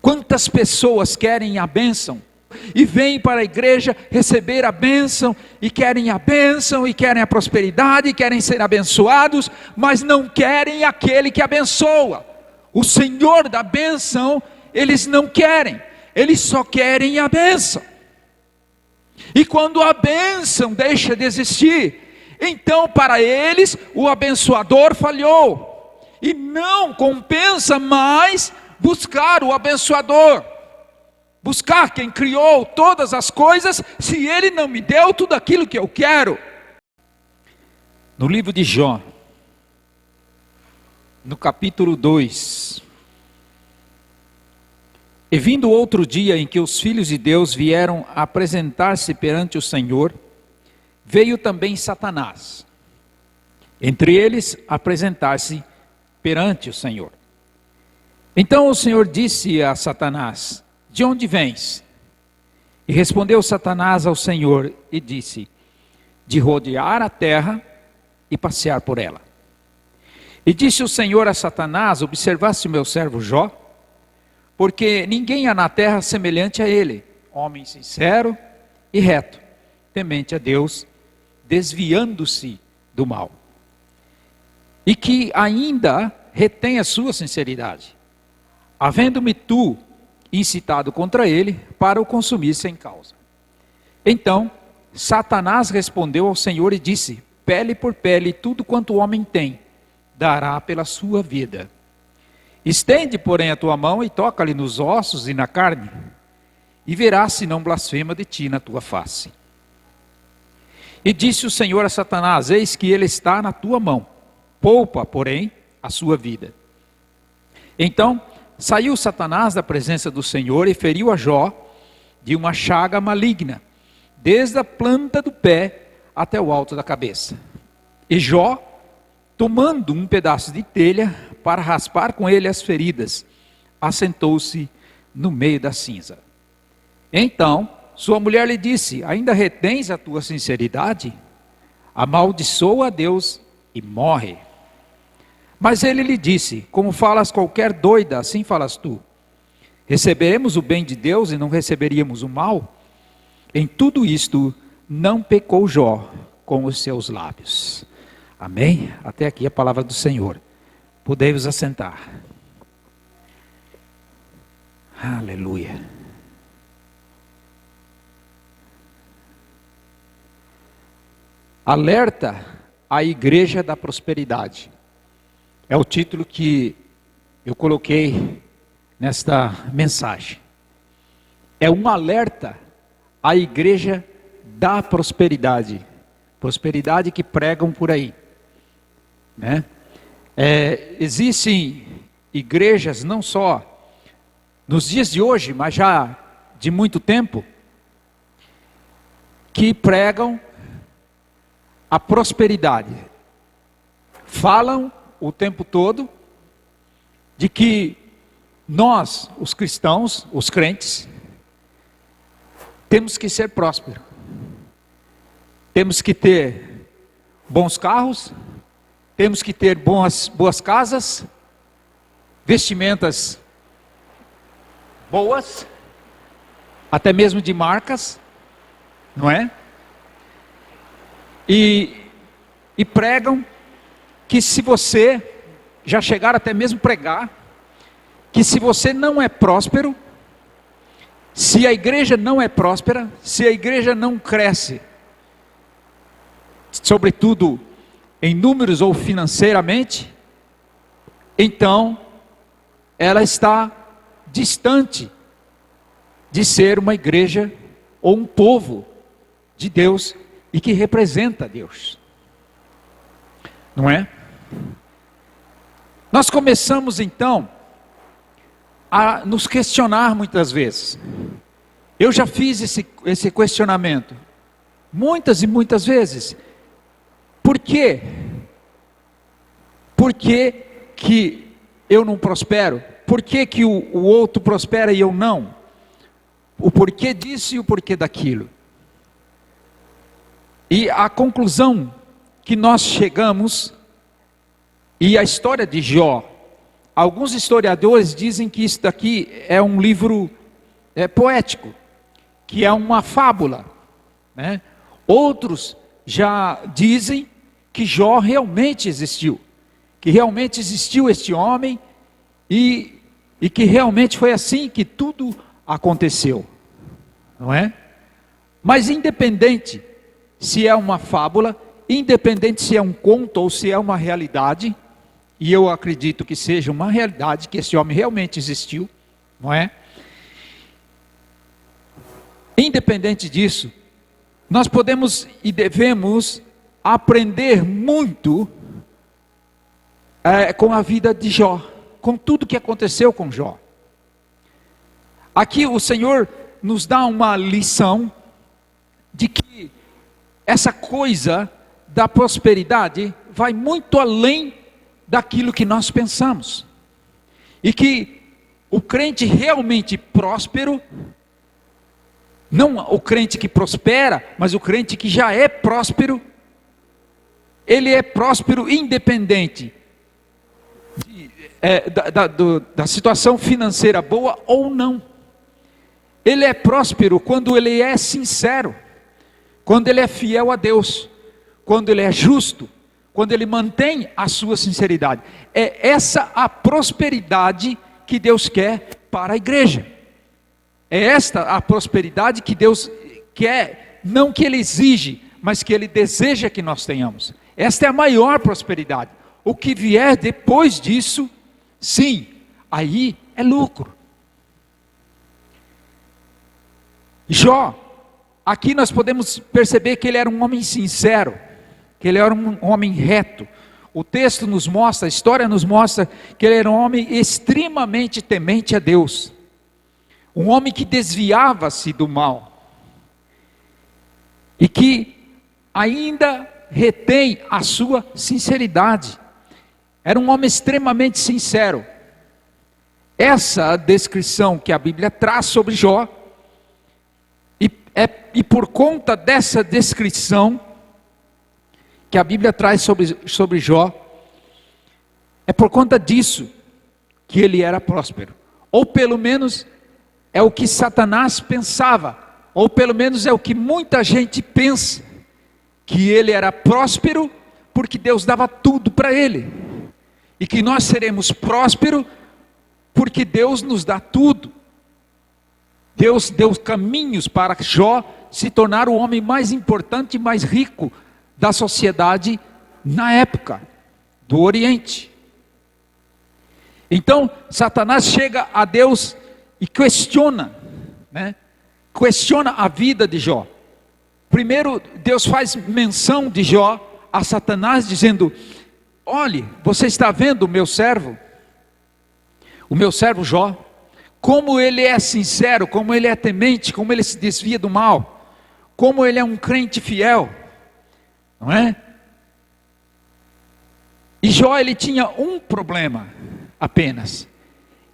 Quantas pessoas querem a bênção e vêm para a igreja receber a bênção, e querem a bênção, e querem a prosperidade, e querem ser abençoados, mas não querem aquele que abençoa. O Senhor da bênção, eles não querem, eles só querem a bênção. E quando a bênção deixa de existir, então para eles o abençoador falhou, e não compensa mais buscar o abençoador, buscar quem criou todas as coisas, se ele não me deu tudo aquilo que eu quero. No livro de Jó, no capítulo 2, e vindo outro dia em que os filhos de Deus vieram apresentar-se perante o Senhor, veio também Satanás, entre eles apresentar-se perante o Senhor. Então o Senhor disse a Satanás: de onde vens? E respondeu Satanás ao Senhor e disse: de rodear a terra e passear por ela. E disse o Senhor a Satanás: observaste o meu servo Jó? Porque ninguém há na terra semelhante a ele, homem sincero e reto, temente a Deus, desviando-se do mal, e que ainda retém a sua sinceridade, havendo-me tu incitado contra ele para o consumir sem causa. Então Satanás respondeu ao Senhor e disse: pele por pele, tudo quanto o homem tem, dará pela sua vida. Estende, porém, a tua mão e toca-lhe nos ossos e na carne, e verás se não blasfema de ti na tua face. E disse o Senhor a Satanás: eis que ele está na tua mão, poupa, porém, a sua vida. Então saiu Satanás da presença do Senhor e feriu a Jó de uma chaga maligna, desde a planta do pé até o alto da cabeça. E Jó, tomando um pedaço de telha para raspar com ele as feridas, assentou-se no meio da cinza. Então sua mulher lhe disse: ainda retens a tua sinceridade? Amaldiçoa a Deus e morre. Mas ele lhe disse: como falas qualquer doida, assim falas tu. Receberemos o bem de Deus e não receberíamos o mal? Em tudo isto não pecou Jó com os seus lábios. Amém? Até aqui a palavra do Senhor. Podei-vos assentar. Aleluia. Alerta à igreja da prosperidade. É o título que eu coloquei nesta mensagem. É um alerta à igreja da prosperidade. Prosperidade que pregam por aí, né? Existem igrejas, não só nos dias de hoje, mas já de muito tempo, que pregam a prosperidade. Falam o tempo todo de que nós, os cristãos, os crentes, temos que ser prósperos. Temos que ter bons carros, temos que ter boas casas, vestimentas boas, até mesmo de marcas, não é? E pregam que se você, já chegaram até mesmo pregar, que se você não é próspero, se a igreja não é próspera, se a igreja não cresce, sobretudo em números ou financeiramente, então ela está distante de ser uma igreja ou um povo de Deus e que representa Deus, não é? Nós começamos então a nos questionar muitas vezes. Eu já fiz esse questionamento muitas e muitas vezes. Por quê? Por que eu não prospero? Por que o outro prospera e eu não? O porquê disso e o porquê daquilo. E a conclusão que nós chegamos, e a história de Jó alguns historiadores dizem que isso daqui é um livro poético, que é uma fábula, né? Outros já dizem que Jó realmente existiu, que realmente existiu este homem e que realmente foi assim que tudo aconteceu, não é? Mas independente se é uma fábula, independente se é um conto ou se é uma realidade, e eu acredito que seja uma realidade, que esse homem realmente existiu, não é? Independente disso, nós podemos e devemos aprender muito com a vida de Jó, com tudo que aconteceu com Jó. Aqui o Senhor nos dá uma lição de que essa coisa da prosperidade vai muito além daquilo que nós pensamos. E que o crente realmente próspero, não o crente que prospera, mas o crente que já é próspero, ele é próspero independente da situação financeira boa ou não. Ele é próspero quando ele é sincero, quando ele é fiel a Deus, quando ele é justo, quando ele mantém a sua sinceridade. É essa a prosperidade que Deus quer para a igreja. É esta a prosperidade que Deus quer, não que Ele exige, mas que Ele deseja que nós tenhamos. Esta é a maior prosperidade. O que vier depois disso, sim, aí é lucro. Jó, aqui nós podemos perceber que ele era um homem sincero, que ele era um homem reto. O texto nos mostra, a história nos mostra que ele era um homem extremamente temente a Deus. Um homem que desviava-se do mal. E que ainda retém a sua sinceridade. Era um homem extremamente sincero. Essa descrição que a Bíblia traz sobre Jó, e por conta dessa descrição que a Bíblia traz sobre Jó, é por conta disso que ele era próspero. Ou pelo menos é o que Satanás pensava, ou pelo menos é o que muita gente pensa, que ele era próspero porque Deus dava tudo para ele, e que nós seremos prósperos porque Deus nos dá tudo. Deus deu caminhos para Jó se tornar o homem mais importante e mais rico da sociedade na época do Oriente. Então Satanás chega a Deus e questiona, né? Questiona a vida de Jó. Primeiro Deus faz menção de Jó a Satanás, dizendo: olhe, você está vendo o meu servo Jó, como ele é sincero, como ele é temente, como ele se desvia do mal, como ele é um crente fiel, não é? E Jó, ele tinha um problema apenas.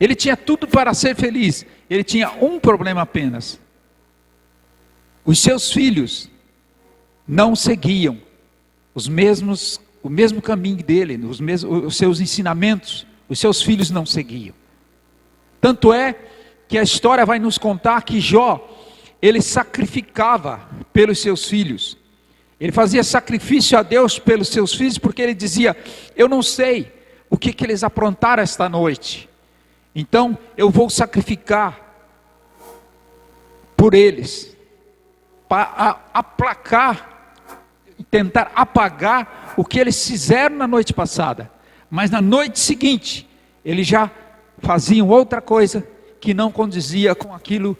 Ele tinha tudo para ser feliz, ele tinha um problema apenas. Os seus filhos não seguiam o mesmo caminho dele, os seus ensinamentos, os seus filhos não seguiam. Tanto é que a história vai nos contar que Jó, ele sacrificava pelos seus filhos. Ele fazia sacrifício a Deus pelos seus filhos, porque ele dizia: eu não sei o que eles aprontaram esta noite, então eu vou sacrificar por eles, para aplacar e tentar apagar o que eles fizeram na noite passada. Mas na noite seguinte, eles já faziam outra coisa que não condizia com aquilo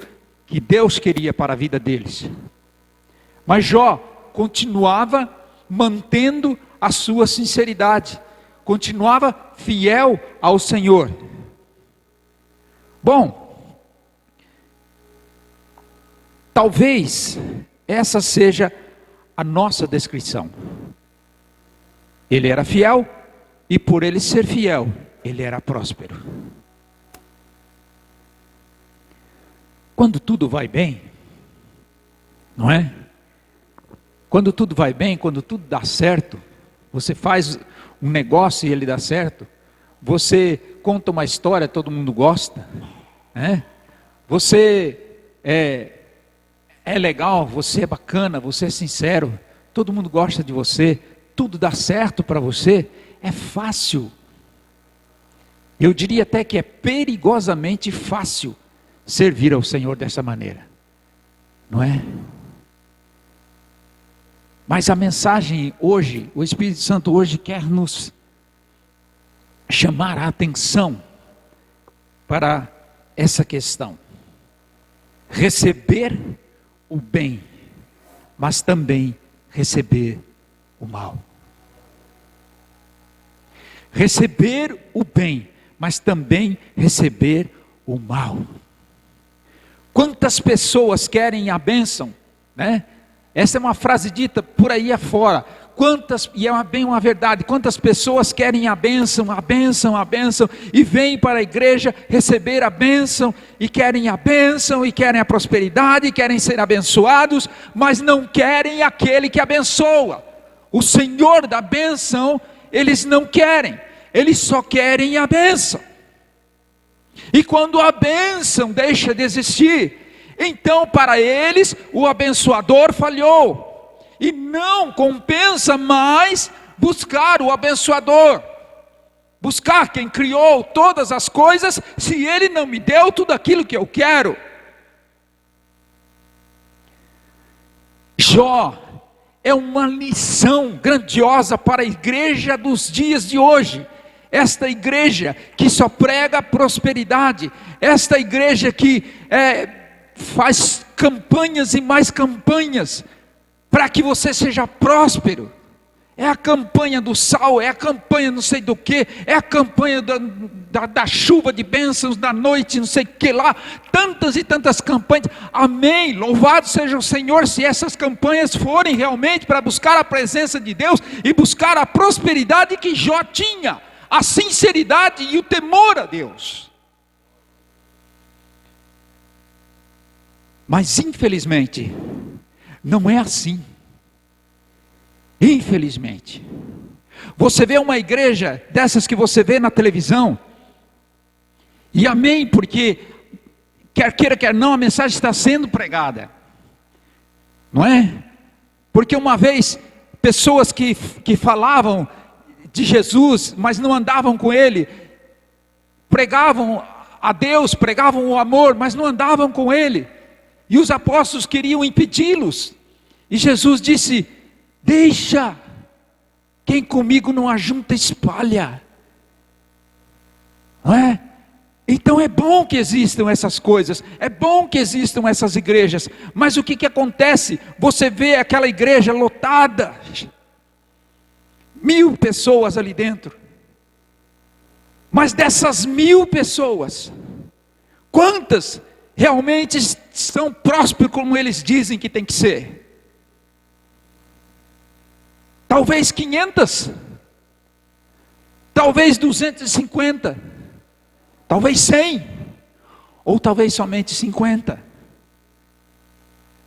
que Deus queria para a vida deles. Mas Jó continuava mantendo a sua sinceridade, continuava fiel ao Senhor. Bom, talvez essa seja a nossa descrição. Ele era fiel, e por ele ser fiel, ele era próspero. Quando tudo vai bem, não é? Quando tudo vai bem, quando tudo dá certo, você faz um negócio e ele dá certo, você conta uma história, todo mundo gosta, né? Você é legal, você é bacana, você é sincero, todo mundo gosta de você, tudo dá certo para você, é fácil. Eu diria até que é perigosamente fácil servir ao Senhor dessa maneira, não é? Mas a mensagem hoje, o Espírito Santo hoje quer nos chamar a atenção para essa questão. Receber o bem, mas também receber o mal. Receber o bem, mas também receber o mal. Quantas pessoas querem a bênção, né? Essa é uma frase dita por aí afora. E é bem uma verdade, quantas pessoas querem a bênção, a bênção, a bênção, e vêm para a igreja receber a bênção, e querem a prosperidade, e querem ser abençoados, mas não querem aquele que abençoa. O Senhor da bênção, eles não querem, eles só querem a bênção. E quando a bênção deixa de existir, então para eles o abençoador falhou. E não compensa mais buscar o abençoador, buscar quem criou todas as coisas, se ele não me deu tudo aquilo que eu quero. Jó é uma lição grandiosa para a igreja dos dias de hoje. Esta igreja que só prega prosperidade, esta igreja que faz campanhas e mais campanhas, para que você seja próspero. É a campanha do sal, é a campanha não sei do que, é a campanha da chuva de bênçãos, da noite, não sei o que lá, tantas e tantas campanhas. Amém, louvado seja o Senhor, se essas campanhas forem realmente para buscar a presença de Deus, e buscar a prosperidade que Jó tinha, a sinceridade e o temor a Deus. Mas infelizmente, não é assim. Infelizmente. Você vê uma igreja dessas que você vê na televisão, e amém, porque quer queira, quer não, a mensagem está sendo pregada, não é? Porque uma vez, pessoas que falavam de Jesus, mas não andavam com Ele, pregavam a Deus, pregavam o amor, mas não andavam com Ele, e os apóstolos queriam impedi-los, e Jesus disse: deixa, quem comigo não ajunta espalha, não é? Então é bom que existam essas coisas, é bom que existam essas igrejas, mas o que acontece? Você vê aquela igreja lotada, 1000 pessoas ali dentro, mas dessas 1000 pessoas, quantas realmente são prósperos como eles dizem que tem que ser? Talvez 500, talvez 250, talvez 100, ou talvez somente 50.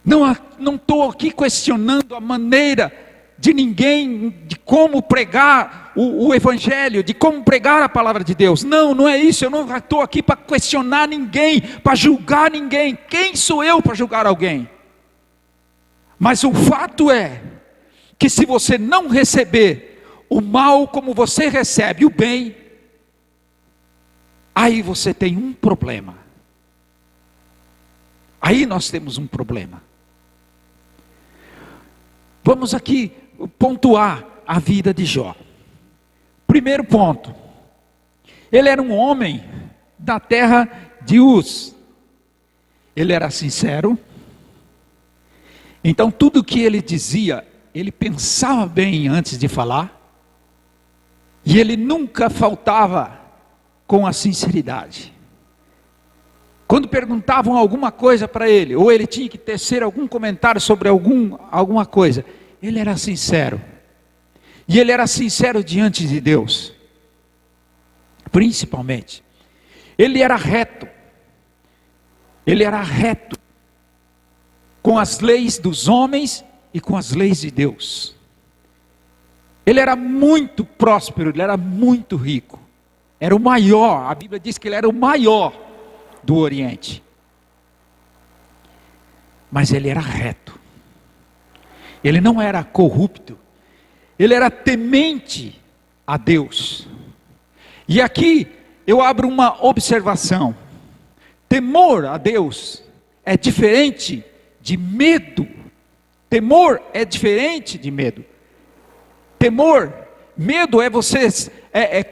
Não estou aqui questionando a maneira de ninguém, de como pregar o Evangelho, de como pregar a palavra de Deus. Não é isso, eu não estou aqui para questionar ninguém, para julgar ninguém. Quem sou eu para julgar alguém? Mas o fato é, que se você não receber o mal como você recebe o bem, aí você tem um problema. Aí nós temos um problema. Vamos aqui pontuar a vida de Jó. Primeiro ponto, ele era um homem da terra de Uz. Ele era sincero, então tudo que ele dizia, ele pensava bem antes de falar, e ele nunca faltava com a sinceridade. Quando perguntavam alguma coisa para ele, ou ele tinha que tecer algum comentário sobre alguma coisa, ele era sincero. E ele era sincero diante de Deus, principalmente. Ele era reto. Ele era reto com as leis dos homens e com as leis de Deus. Ele era muito próspero, ele era muito rico. Era o maior, a Bíblia diz que ele era o maior do Oriente. Mas ele era reto. Ele não era corrupto. Ele era temente a Deus. E aqui eu abro uma observação. Temor a Deus é diferente de medo. Temor é diferente de medo. Medo é você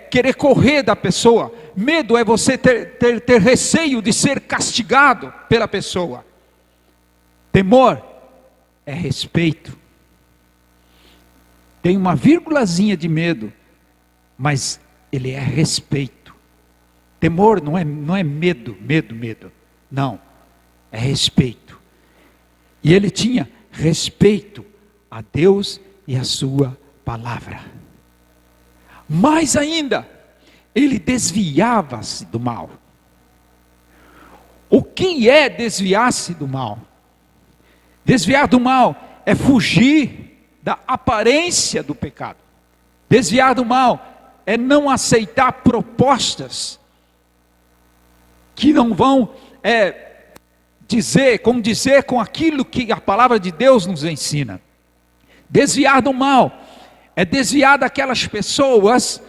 querer correr da pessoa. Medo é você ter receio de ser castigado pela pessoa. Temor é respeito. Tem uma vírgulazinha de medo, mas ele é respeito. Temor não é medo. Não, é respeito. E ele tinha respeito a Deus e a sua palavra. Mais ainda, ele desviava-se do mal. O que é desviar-se do mal? Desviar do mal é fugir da aparência do pecado. Desviar do mal é não aceitar propostas que não vão condizer com aquilo que a palavra de Deus nos ensina. Desviar do mal é desviar daquelas pessoas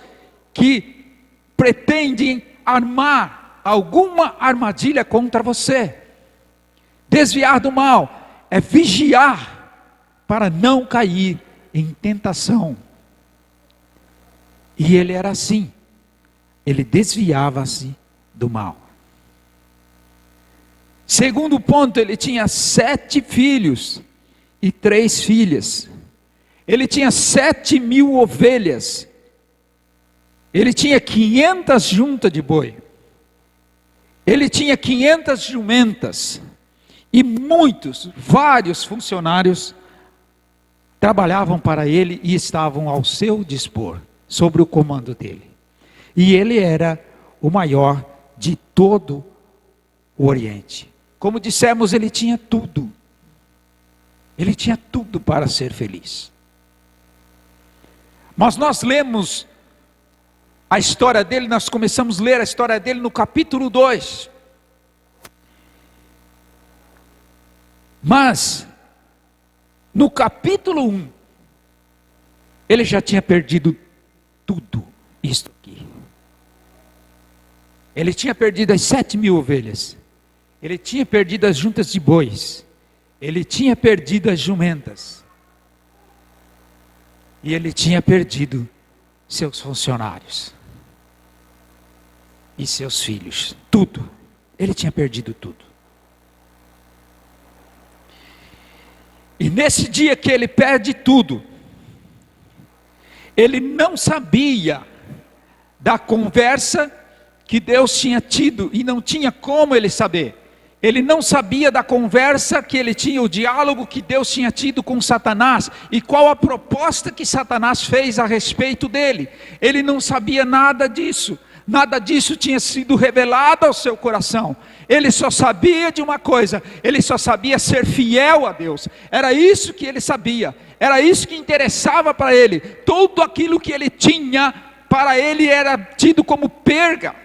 que pretendem armar alguma armadilha contra você. Desviar do mal é vigiar para não cair em tentação. E ele era assim. Ele desviava-se do mal. Segundo ponto, ele tinha 7 filhos e 3 filhas. Ele tinha 7.000 ovelhas. Ele tinha 500 juntas de boi. Ele tinha 500 jumentas. E vários funcionários trabalhavam para ele e estavam ao seu dispor, sobre o comando dele. E ele era o maior de todo o Oriente. Como dissemos, ele tinha tudo. Ele tinha tudo para ser feliz. Mas nós lemos a história dele, nós começamos a ler a história dele no capítulo 2. Mas, no capítulo 1, ele já tinha perdido tudo isto aqui. Ele tinha perdido as 7.000 ovelhas. Ele tinha perdido as juntas de bois. Ele tinha perdido as jumentas. E ele tinha perdido seus funcionários. E seus filhos. Tudo. Ele tinha perdido tudo. E nesse dia que ele perde tudo, ele não sabia da conversa que Deus tinha tido, e não tinha como ele saber. Ele não sabia da conversa que ele tinha, o diálogo que Deus tinha tido com Satanás, e qual a proposta que Satanás fez a respeito dele. Ele não sabia nada disso. Nada disso tinha sido revelado ao seu coração. Ele só sabia de uma coisa: ele só sabia ser fiel a Deus. Era isso que ele sabia, era isso que interessava para ele. Tudo aquilo que ele tinha, para ele era tido como perda.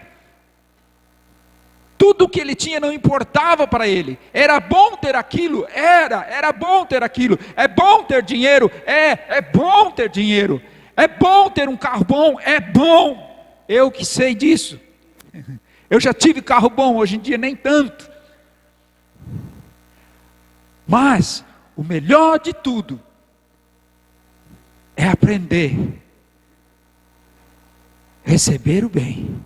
Tudo que ele tinha não importava para ele. Era bom ter aquilo, era bom ter aquilo. É bom ter dinheiro, é bom ter dinheiro. É bom ter um carro bom, é bom. Eu que sei disso. Eu já tive carro bom, hoje em dia nem tanto. Mas o melhor de tudo é aprender a receber o bem,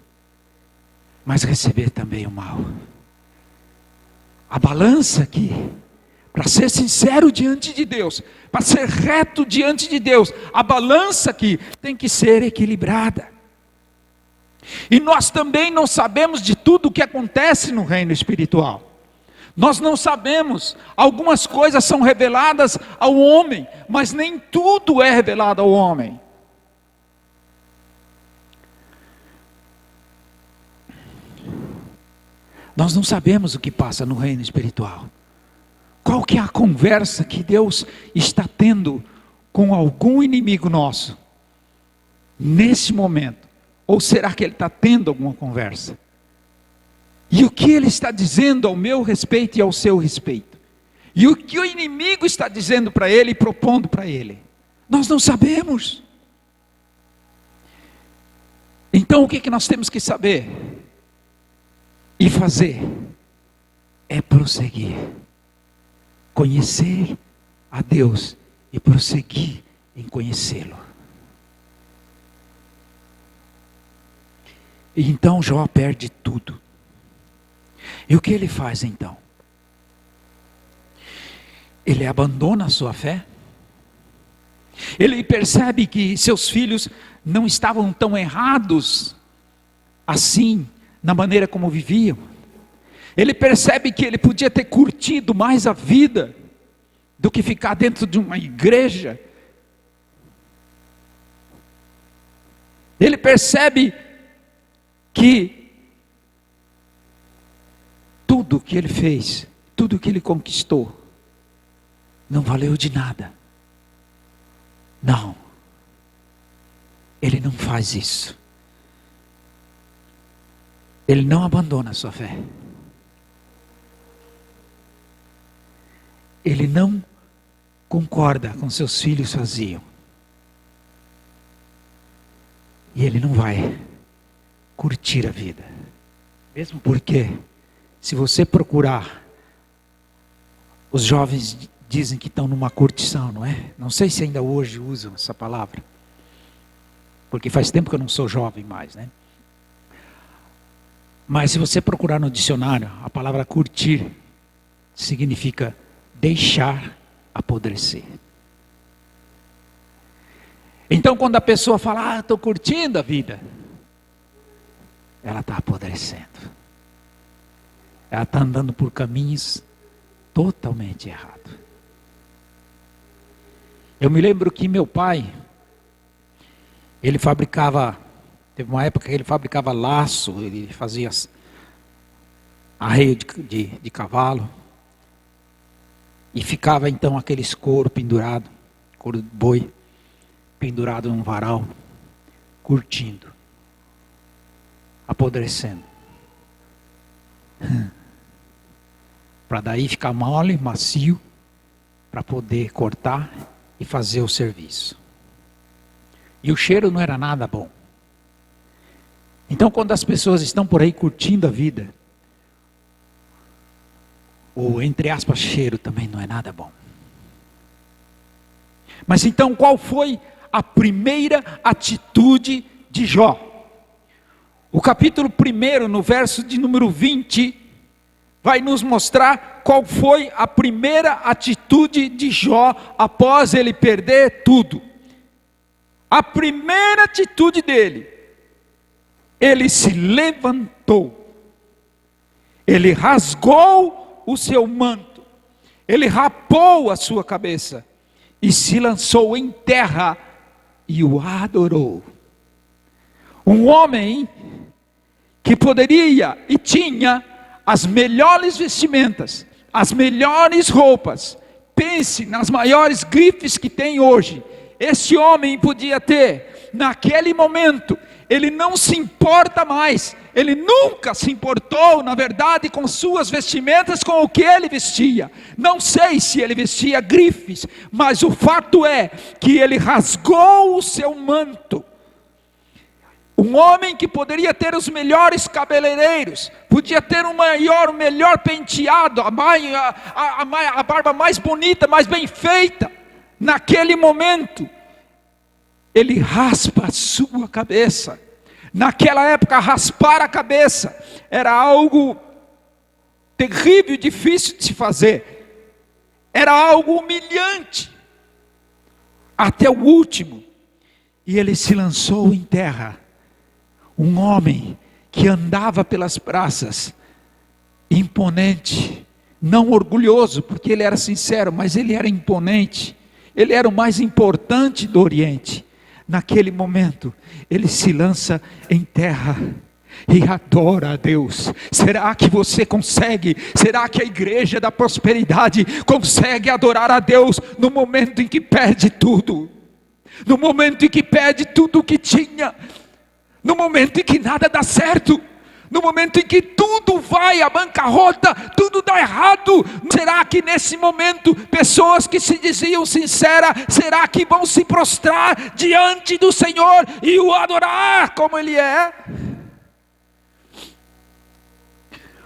mas receber também o mal. A balança aqui, para ser sincero diante de Deus, para ser reto diante de Deus, a balança aqui tem que ser equilibrada. E nós também não sabemos de tudo o que acontece no reino espiritual. Nós não sabemos, algumas coisas são reveladas ao homem, mas nem tudo é revelado ao homem. Nós não sabemos o que passa no reino espiritual. Qual que é a conversa que Deus está tendo com algum inimigo nosso, nesse momento, Ou será que ele está tendo alguma conversa? E o que ele está dizendo ao meu respeito e ao seu respeito? E o que o inimigo está dizendo para ele e propondo para ele? Nós não sabemos. Então o que nós temos que saber e fazer? É prosseguir. Conhecer a Deus e prosseguir em conhecê-lo. E então Jó perde tudo. E o que ele faz então? Ele abandona a sua fé. Ele percebe que seus filhos não estavam tão errados assim, na maneira como viviam. Ele percebe que ele podia ter curtido mais a vida do que ficar dentro de uma igreja. Ele percebe que tudo que ele fez, tudo que ele conquistou, não valeu de nada. Não, ele não faz isso. Ele não abandona a sua fé. Ele não concorda com seus filhos faziam. E ele não vai curtir a vida. Mesmo porque, se você procurar, os jovens dizem que estão numa curtição, não é? Não sei se ainda hoje usam essa palavra. Porque faz tempo que eu não sou jovem mais, né? Mas se você procurar no dicionário, a palavra curtir significa deixar apodrecer. Então quando a pessoa fala, estou curtindo a vida, ela está apodrecendo. Ela está andando por caminhos totalmente errados. Eu me lembro que meu pai, ele fabricava, teve uma época que ele fabricava laço, ele fazia arreio de cavalo, e ficava então aqueles couro pendurado, couro de boi, pendurado num varal, curtindo, apodrecendo. Para daí ficar mole, macio, para poder cortar e fazer o serviço. E o cheiro não era nada bom. Então quando as pessoas estão por aí curtindo a vida, o entre aspas cheiro também não é nada bom. Mas então qual foi a primeira atitude de Jó? O capítulo 1, no verso de número 20, vai nos mostrar qual foi a primeira atitude de Jó após ele perder tudo. A primeira atitude dele, ele se levantou, ele rasgou o seu manto, ele rapou a sua cabeça e se lançou em terra e o adorou. Um homem que poderia e tinha as melhores vestimentas, as melhores roupas. Pense nas maiores grifes que tem hoje. Este homem podia ter, naquele momento, ele não se importa mais, ele nunca se importou, na verdade, com suas vestimentas, com o que ele vestia. Não sei se ele vestia grifes, mas o fato é que ele rasgou o seu manto. Um homem que poderia ter os melhores cabeleireiros, podia ter o melhor penteado, a barba mais bonita, mais bem feita. Naquele momento, ele raspa a sua cabeça. Naquela época, raspar a cabeça era algo terrível e difícil de se fazer. Era algo humilhante. Até o último. E ele se lançou em terra. Um homem que andava pelas praças, imponente, não orgulhoso, porque ele era sincero, mas ele era imponente. Ele era o mais importante do Oriente. Naquele momento, ele se lança em terra e adora a Deus. Será que você consegue? Será que a igreja da prosperidade consegue adorar a Deus no momento em que perde tudo? No momento em que perde tudo o que tinha? no momento em que nada dá certo, no momento em que tudo vai à bancarrota, tudo dá errado, será que nesse momento, pessoas que se diziam sinceras, será que vão se prostrar diante do Senhor e o adorar como Ele é?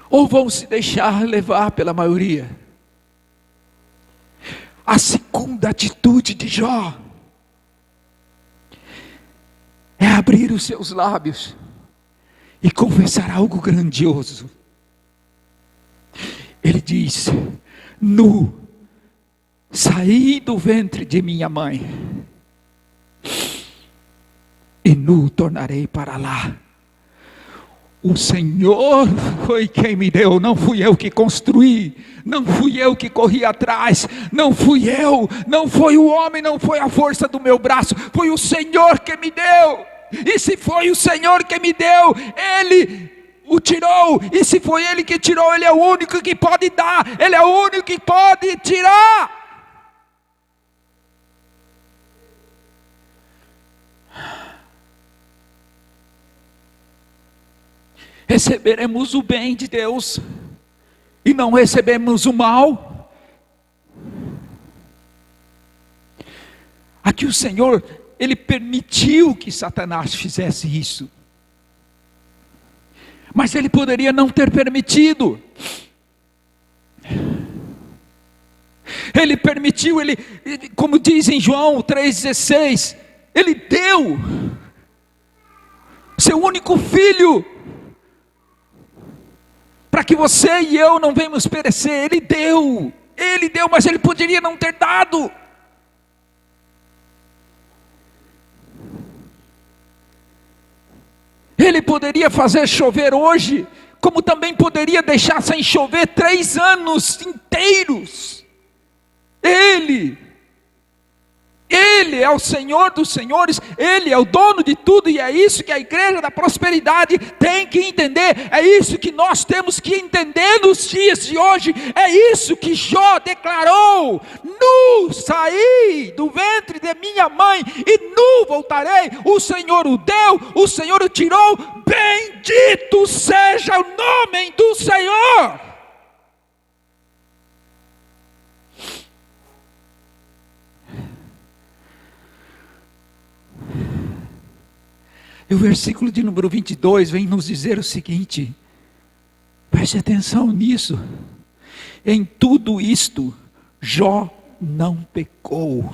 Ou vão se deixar levar pela maioria? A segunda atitude de Jó é abrir os seus lábios e confessar algo grandioso. Ele diz: nu saí do ventre de minha mãe, e nu tornarei para lá. O Senhor foi quem me deu, não fui eu que construí, não fui eu que corri atrás, não fui eu, não foi o homem, não foi a força do meu braço, foi o Senhor que me deu. E se foi o Senhor que me deu, Ele o tirou, e se foi Ele que tirou, Ele é o único que pode dar, Ele é o único que pode tirar. Receberemos o bem de Deus e não recebemos o mal. Aqui o Senhor, Ele permitiu que Satanás fizesse isso, mas Ele poderia não ter permitido. Ele permitiu, Ele, como diz em João 3,16, Ele deu seu único filho, para que você e eu não venhamos perecer. Ele deu, mas Ele poderia não ter dado. Ele poderia fazer chover hoje, como também poderia deixar sem chover 3 anos inteiros. Ele é o Senhor dos senhores, Ele é o dono de tudo, e é isso que a igreja da prosperidade tem que entender, é isso que nós temos que entender nos dias de hoje, é isso que Jó declarou: nu saí do ventre de minha mãe, e nu voltarei. O Senhor o deu, o Senhor o tirou, bendito seja o nome do Senhor. E o versículo de número 22 vem nos dizer o seguinte, preste atenção nisso: em tudo isto, Jó não pecou,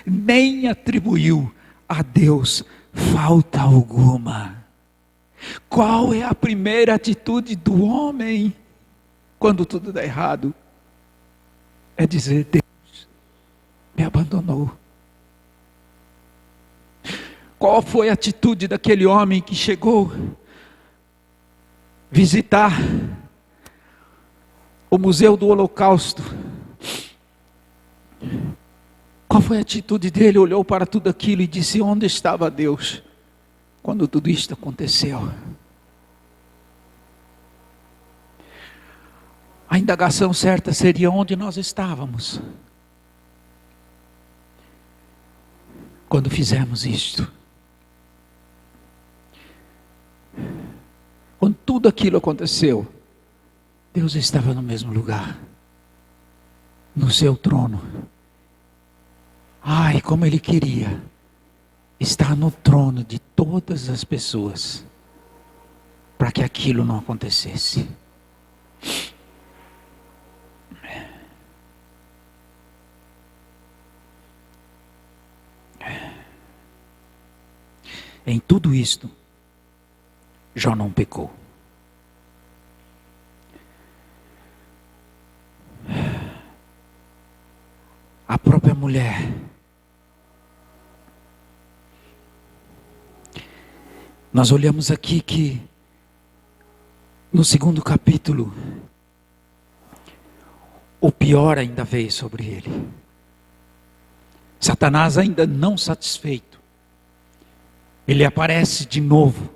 nem atribuiu a Deus falta alguma. Qual é a primeira atitude do homem quando tudo dá errado? É dizer: Deus me abandonou. Qual foi a atitude daquele homem que chegou visitar o Museu do Holocausto? Qual foi a atitude dele? Olhou para tudo aquilo e disse: onde estava Deus quando tudo isto aconteceu? A indagação certa seria: onde nós estávamos quando fizemos isto? Quando tudo aquilo aconteceu, Deus estava no mesmo lugar, no seu trono. Ai, como Ele queria estar no trono de todas as pessoas, para que aquilo não acontecesse. Em tudo isto, Jó não pecou. A própria mulher, nós olhamos aqui que no 2º capítulo, o pior ainda veio sobre ele. Satanás, ainda não satisfeito, ele aparece de novo.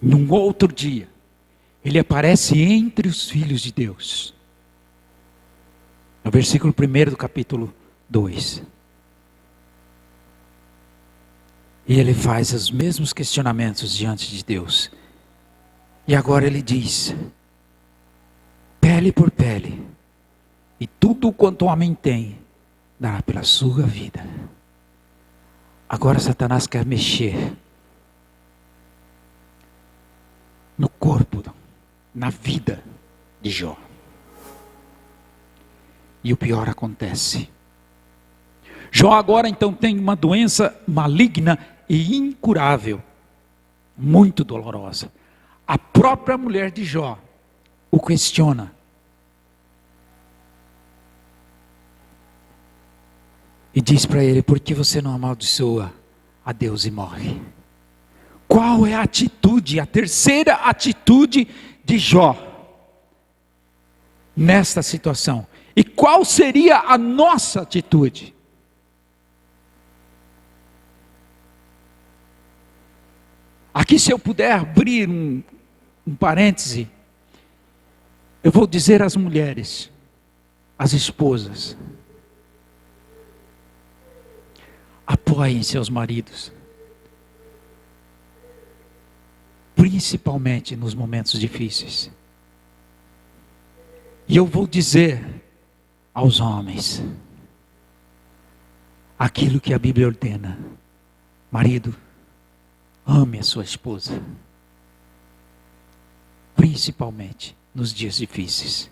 Num outro dia, ele aparece entre os filhos de Deus. No versículo 1 do capítulo 2. E ele faz os mesmos questionamentos diante de Deus. E agora ele diz: pele por pele, e tudo quanto o homem tem, dará pela sua vida. Agora Satanás quer mexer no corpo, na vida de Jó. E o pior acontece. Jó agora então tem uma doença maligna e incurável, muito dolorosa. A própria mulher de Jó o questiona. E diz para ele: por que você não amaldiçoa a Deus e morre? Qual é a atitude, a terceira atitude de Jó nesta situação? E qual seria a nossa atitude? Aqui, se eu puder abrir um parêntese, eu vou dizer às mulheres, às esposas: apoiem seus maridos, principalmente nos momentos difíceis. E eu vou dizer aos homens aquilo que a Bíblia ordena: marido, ame a sua esposa, principalmente nos dias difíceis.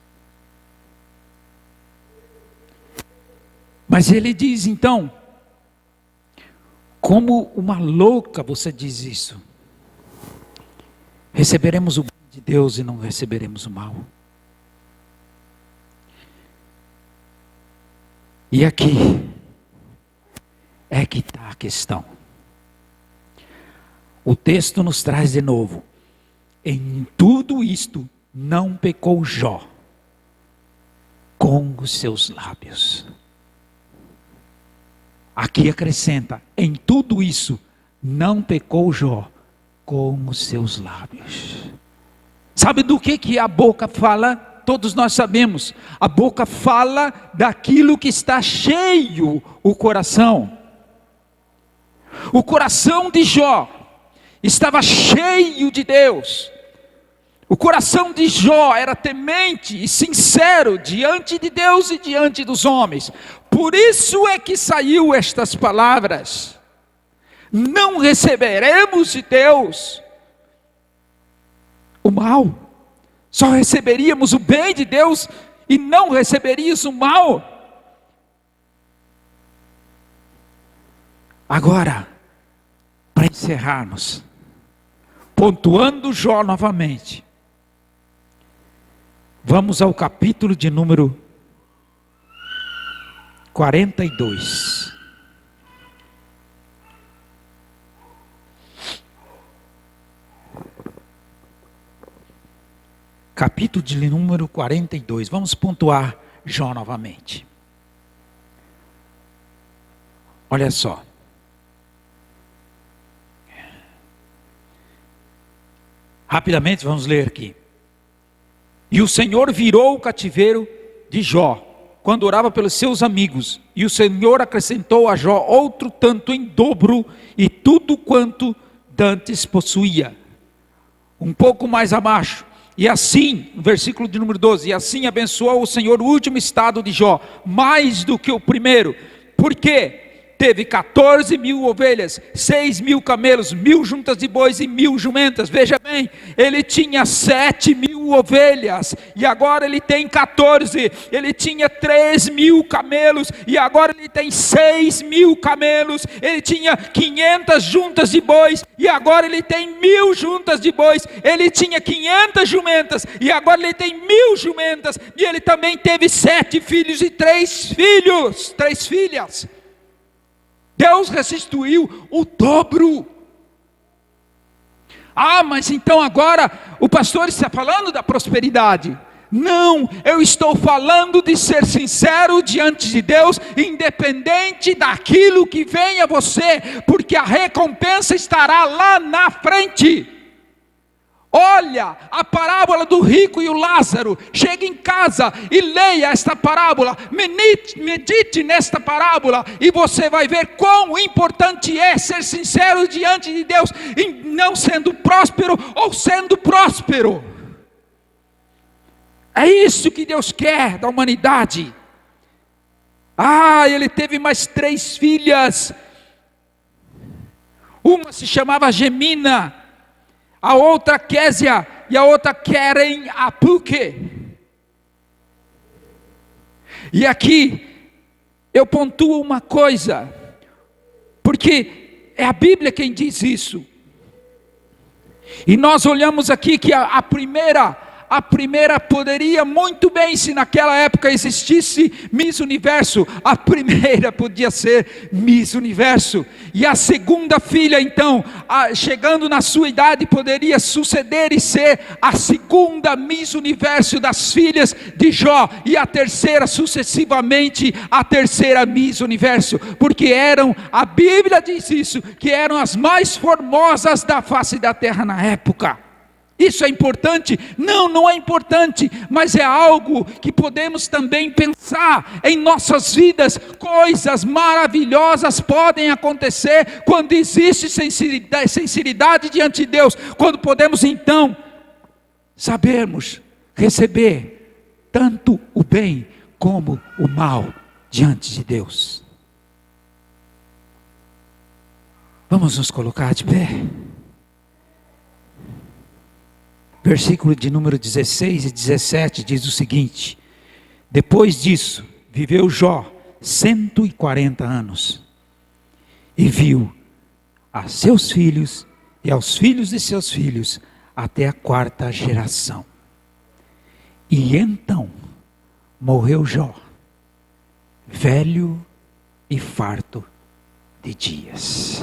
Mas ele diz então: como uma louca você diz isso? Receberemos o bem de Deus e não receberemos o mal. E aqui é que está a questão. O texto nos traz de novo: em tudo isto não pecou Jó com os seus lábios. Aqui acrescenta: em tudo isso não pecou Jó com os seus lábios. Sabe do que a boca fala? Todos nós sabemos. A boca fala daquilo que está cheio o coração. O coração de Jó estava cheio de Deus. O coração de Jó era temente e sincero diante de Deus e diante dos homens. Por isso é que saiu estas palavras: não receberemos de Deus o mal, só receberíamos o bem de Deus e não receberíamos o mal. Agora, para encerrarmos, pontuando Jó novamente, vamos ao capítulo de número 42. Capítulo de número 42. Vamos pontuar Jó novamente. Olha só. Rapidamente vamos ler aqui. E o Senhor virou o cativeiro de Jó, quando orava pelos seus amigos. E o Senhor acrescentou a Jó outro tanto em dobro, e tudo quanto dantes possuía. Um pouco mais abaixo. E assim, no versículo de número 12, e assim abençoou o Senhor o último estado de Jó, mais do que o primeiro. Por quê? Teve 14.000 ovelhas, 6.000 camelos, 1.000 juntas de bois e 1.000 jumentas. Veja bem, ele tinha 7.000 ovelhas, e agora ele tem 14. Ele tinha 3.000 camelos, e agora ele tem 6.000 camelos. Ele tinha 500 juntas de bois, e agora ele tem 1.000 juntas de bois. Ele tinha 500 jumentas, e agora ele tem 1.000 jumentas. E ele também teve 7 filhos e 3 filhas. Deus restituiu o dobro. Ah, mas então agora o pastor está falando da prosperidade. Não, eu estou falando de ser sincero diante de Deus, independente daquilo que vem a você, porque a recompensa estará lá na frente. Olha a parábola do rico e o Lázaro. Chegue em casa e leia esta parábola. Medite nesta parábola e você vai ver quão importante é ser sincero diante de Deus, em não sendo próspero ou sendo próspero. É isso que Deus quer da humanidade. Ele teve mais 3 filhas. Uma se chamava Gemina, a outra Késia e a outra Keren Apuque. E aqui eu pontuo uma coisa, porque é a Bíblia quem diz isso. E nós olhamos aqui que a primeira poderia muito bem, se naquela época existisse Miss Universo, a primeira podia ser Miss Universo. E a segunda filha, então, chegando na sua idade, poderia suceder e ser a segunda Miss Universo das filhas de Jó. E a terceira, sucessivamente, a terceira Miss Universo. Porque a Bíblia diz isso, que eram as mais formosas da face da terra na época. Isso é importante? Não, não é importante, mas é algo que podemos também pensar em nossas vidas. Coisas maravilhosas podem acontecer quando existe sinceridade diante de Deus, quando podemos então sabermos receber tanto o bem como o mal diante de Deus. Vamos nos colocar de pé. Versículo de número 16 e 17 diz o seguinte: depois disso, viveu Jó 140 anos, e viu a seus filhos e aos filhos de seus filhos, até a 4ª geração. E então, morreu Jó, velho e farto de dias.